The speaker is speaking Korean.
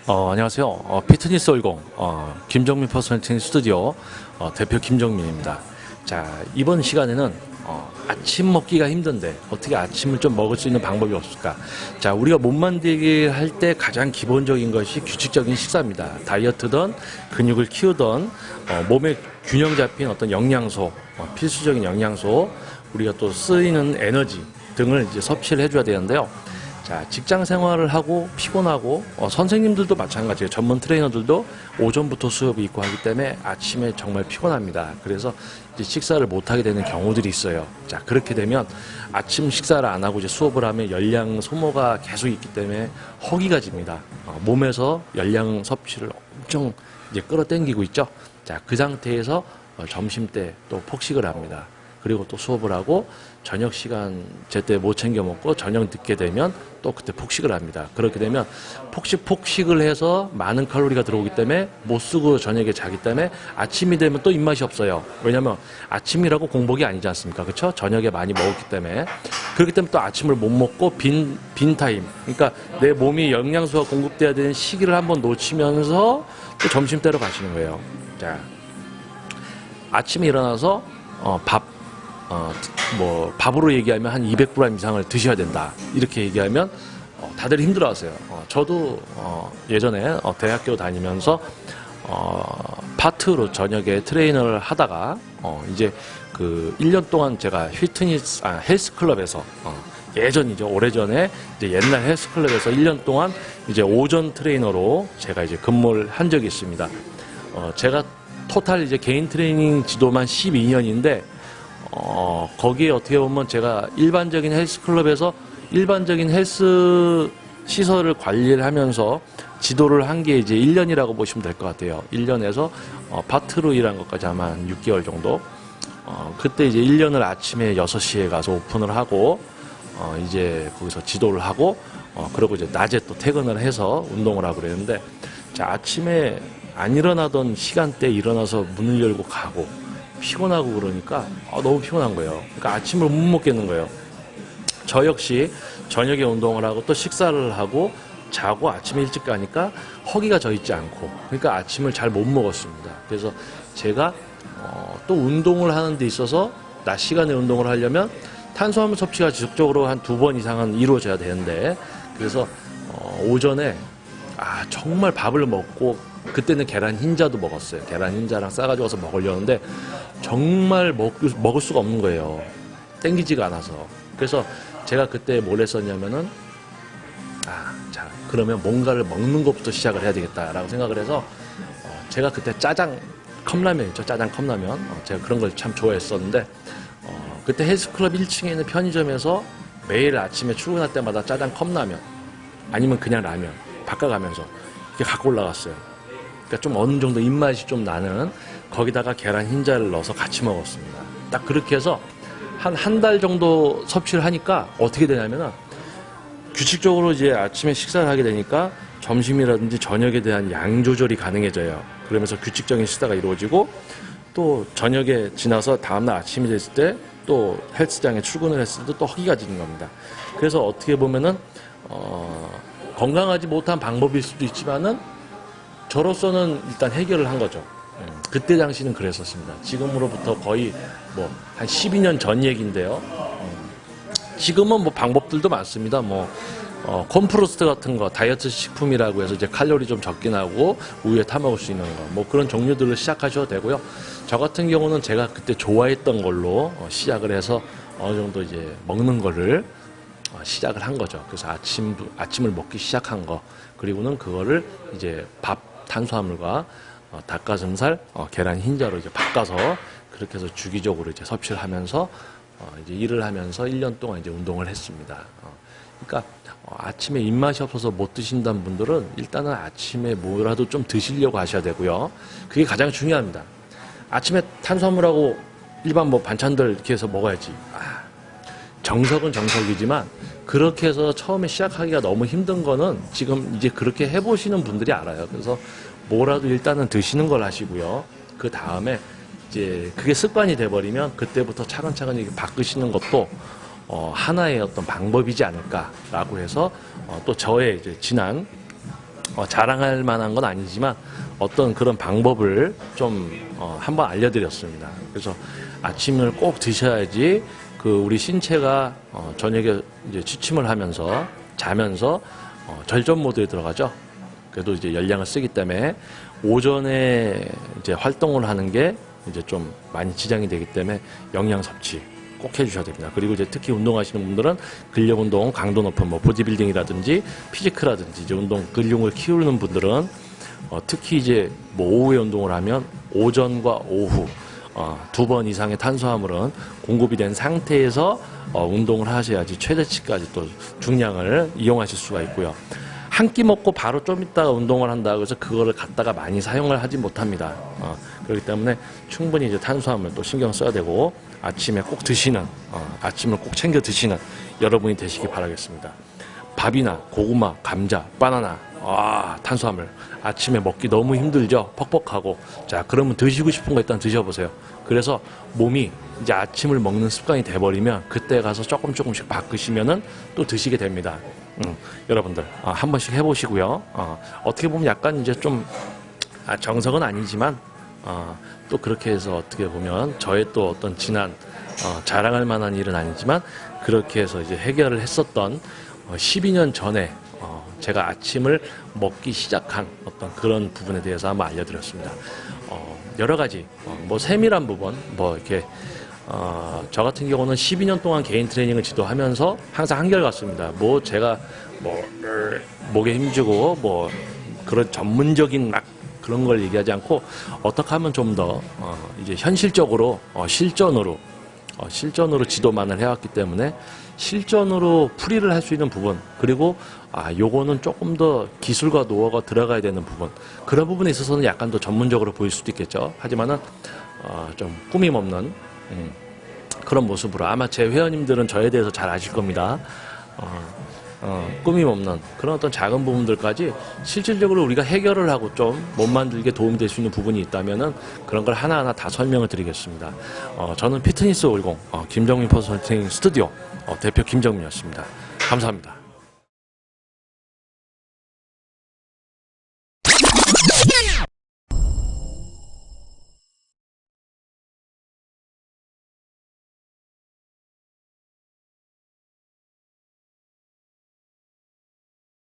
안녕하세요. 피트니스 얼공, 김정민 퍼스널 트레이닝 스튜디오 대표 김정민입니다. 자, 이번 시간에는 아침 먹기가 힘든데 어떻게 아침을 좀 먹을 수 있는 방법이 없을까? 자, 우리가 몸 만들기 할 때 가장 기본적인 것이 규칙적인 식사입니다. 다이어트든 근육을 키우든 몸에 균형 잡힌 어떤 영양소, 필수적인 영양소, 우리가 또 쓰이는 에너지 등을 이제 섭취를 해줘야 되는데요. 자, 직장 생활을 하고 피곤하고 선생님들도 마찬가지예요. 전문 트레이너들도 오전부터 수업이 있고 하기 때문에 아침에 정말 피곤합니다. 그래서 이제 식사를 못하게 되는 경우들이 있어요. 자, 그렇게 되면 아침 식사를 안 하고 이제 수업을 하면 열량 소모가 계속 있기 때문에 허기가 집니다. 몸에서 열량 섭취를 엄청 이제 끌어당기고 있죠. 자, 그 상태에서 점심 때 또 폭식을 합니다. 그리고 또 수업을 하고 저녁 시간 제때 못 챙겨 먹고 저녁 늦게 되면 또 그때 폭식을 합니다. 그렇게 되면 폭식을 해서 많은 칼로리가 들어오기 때문에 못 쓰고 저녁에 자기 때문에 아침이 되면 또 입맛이 없어요. 왜냐하면 아침이라고 공복이 아니지 않습니까? 그렇죠? 저녁에 많이 먹었기 때문에. 그렇기 때문에 또 아침을 못 먹고 빈 타임. 그러니까 내 몸이 영양소가 공급돼야 되는 시기를 한번 놓치면서 또 점심 때로 가시는 거예요. 자, 아침에 일어나서 밥으로 얘기하면 한 200g 이상을 드셔야 된다. 이렇게 얘기하면 다들 힘들어하세요. 저도 예전에 대학교 다니면서 파트로 저녁에 트레이너를 하다가 이제 그 1년 동안 제가 헬스클럽에서 예전이죠. 오래전에 이제 옛날 헬스클럽에서 1년 동안 이제 오전 트레이너로 제가 이제 근무를 한 적이 있습니다. 제가 토탈 이제 개인 트레이닝 지도만 12년인데 거기에 어떻게 보면 제가 일반적인 헬스클럽에서 일반적인 헬스 시설을 관리를 하면서 지도를 한 게 이제 1년이라고 보시면 될 것 같아요. 1년에서 파트로 일한 것까지 아마 한 6개월 정도. 그때 이제 1년을 아침에 6시에 가서 오픈을 하고 이제 거기서 지도를 하고 그리고 이제 낮에 또 퇴근을 해서 운동을 하고 그랬는데, 자, 아침에 안 일어나던 시간대에 일어나서 문을 열고 가고 피곤하고 그러니까 너무 피곤한 거예요. 그러니까 아침을 못 먹겠는 거예요. 저 역시 저녁에 운동을 하고 또 식사를 하고 자고 아침에 일찍 가니까 허기가 져 있지 않고, 그러니까 아침을 잘 못 먹었습니다. 그래서 제가 또 운동을 하는 데 있어서 낮 시간에 운동을 하려면 탄수화물 섭취가 지속적으로 한 2번 이상은 이루어져야 되는데, 그래서 오전에 정말 밥을 먹고, 그때는 계란 흰자도 먹었어요. 계란 흰자랑 싸가지고 와서 먹으려는데 정말 먹을 수가 없는 거예요. 땡기지가 않아서. 그래서 제가 그때 뭘 했었냐면은 자, 그러면 뭔가를 먹는 것부터 시작을 해야 되겠다라고 생각을 해서 제가 그때 짜장 컵라면 있죠. 짜장 컵라면. 제가 그런 걸 참 좋아했었는데 그때 헬스클럽 1층에 있는 편의점에서 매일 아침에 출근할 때마다 짜장 컵라면 아니면 그냥 라면 바꿔가면서 이렇게 갖고 올라갔어요. 그러니까 좀 어느 정도 입맛이 좀 나는, 거기다가 계란 흰자를 넣어서 같이 먹었습니다. 딱 그렇게 해서 한 달 정도 섭취를 하니까 어떻게 되냐면은 규칙적으로 이제 아침에 식사를 하게 되니까 점심이라든지 저녁에 대한 양 조절이 가능해져요. 그러면서 규칙적인 식사가 이루어지고 또 저녁에 지나서 다음날 아침이 됐을 때 또 헬스장에 출근을 했을 때 또 허기가 지는 겁니다. 그래서 어떻게 보면은 건강하지 못한 방법일 수도 있지만은 저로서는 일단 해결을 한 거죠. 그때 당시는 그랬었습니다. 지금으로부터 거의 한 12년 전 얘기인데요. 지금은 방법들도 많습니다. 콤프로스트 같은 거, 다이어트 식품이라고 해서 이제 칼로리 좀 적긴 하고 우유에 타 먹을 수 있는 거, 그런 종류들을 시작하셔도 되고요. 저 같은 경우는 제가 그때 좋아했던 걸로 시작을 해서 어느 정도 이제 먹는 거를 시작을 한 거죠. 그래서 아침을 먹기 시작한 거, 그리고는 그거를 이제 밥, 탄수화물과 닭가슴살, 계란 흰자로 이제 바꿔서 그렇게 해서 주기적으로 이제 섭취를 하면서 이제 일을 하면서 1년 동안 이제 운동을 했습니다. 그러니까 아침에 입맛이 없어서 못 드신다는 분들은 일단은 아침에 뭐라도 좀 드시려고 하셔야 되고요. 그게 가장 중요합니다. 아침에 탄수화물하고 일반 반찬들 이렇게 해서 먹어야지. 정석은 정석이지만 그렇게 해서 처음에 시작하기가 너무 힘든 거는 지금 이제 그렇게 해보시는 분들이 알아요. 그래서 뭐라도 일단은 드시는 걸 하시고요. 그 다음에 이제 그게 습관이 돼버리면 그때부터 차근차근 이렇게 바꾸시는 것도 하나의 어떤 방법이지 않을까라고 해서 또 저의 이제 지난 자랑할 만한 건 아니지만 어떤 그런 방법을 좀 한번 알려드렸습니다. 그래서 아침을 꼭 드셔야지 우리 신체가 저녁에 이제 취침을 하면서 자면서 절전 모드에 들어가죠. 그래도 이제 열량을 쓰기 때문에 오전에 이제 활동을 하는 게 이제 좀 많이 지장이 되기 때문에 영양 섭취 꼭 해주셔야 됩니다. 그리고 이제 특히 운동하시는 분들은 근력 운동, 강도 높은 보디빌딩이라든지 피지크라든지 이제 운동 근육을 키우는 분들은 특히 이제 오후에 운동을 하면 오전과 오후 2번 이상의 탄수화물은 공급이 된 상태에서 운동을 하셔야지 최대치까지 또 중량을 이용하실 수가 있고요. 한 끼 먹고 바로 좀 있다가 운동을 한다고 해서 그거를 갖다가 많이 사용을 하지 못합니다. 그렇기 때문에 충분히 이제 탄수화물 또 신경 써야 되고 아침에 꼭 드시는 아침을 꼭 챙겨 드시는 여러분이 되시기 바라겠습니다. 밥이나 고구마, 감자, 바나나 탄수화물 아침에 먹기 너무 힘들죠. 퍽퍽하고. 자, 그러면 드시고 싶은 거 일단 드셔보세요. 그래서 몸이 이제 아침을 먹는 습관이 돼버리면 그때 가서 조금씩 바꾸시면은 또 드시게 됩니다. 여러분들 한 번씩 해보시고요. 어떻게 보면 약간 이제 좀 정석은 아니지만 또 그렇게 해서 어떻게 보면 저의 또 어떤 지난 자랑할 만한 일은 아니지만 그렇게 해서 이제 해결을 했었던 12년 전에 제가 아침을 먹기 시작한 어떤 그런 부분에 대해서 한번 알려드렸습니다. 여러 가지 뭐 세밀한 부분 이렇게 저 같은 경우는 12년 동안 개인 트레이닝을 지도하면서 항상 한결같습니다. 제가 목에 힘주고 그런 전문적인 그런 걸 얘기하지 않고 어떻게 하면 좀 더 이제 현실적으로 실전으로 지도만을 해왔기 때문에 실전으로 풀이를 할 수 있는 부분 그리고 요거는 조금 더 기술과 노하우가 들어가야 되는 부분 그런 부분에 있어서는 약간 더 전문적으로 보일 수도 있겠죠. 하지만은 좀 꾸밈 없는 그런 모습으로 아마 제 회원님들은 저에 대해서 잘 아실 겁니다. 꾸밈 없는 그런 어떤 작은 부분들까지 실질적으로 우리가 해결을 하고 좀 몸 만들기에 도움이 될 수 있는 부분이 있다면은 그런 걸 하나하나 다 설명을 드리겠습니다. 저는 피트니스 50 김정민 퍼스널 트레이닝 스튜디오 대표 김정민이었습니다. 감사합니다.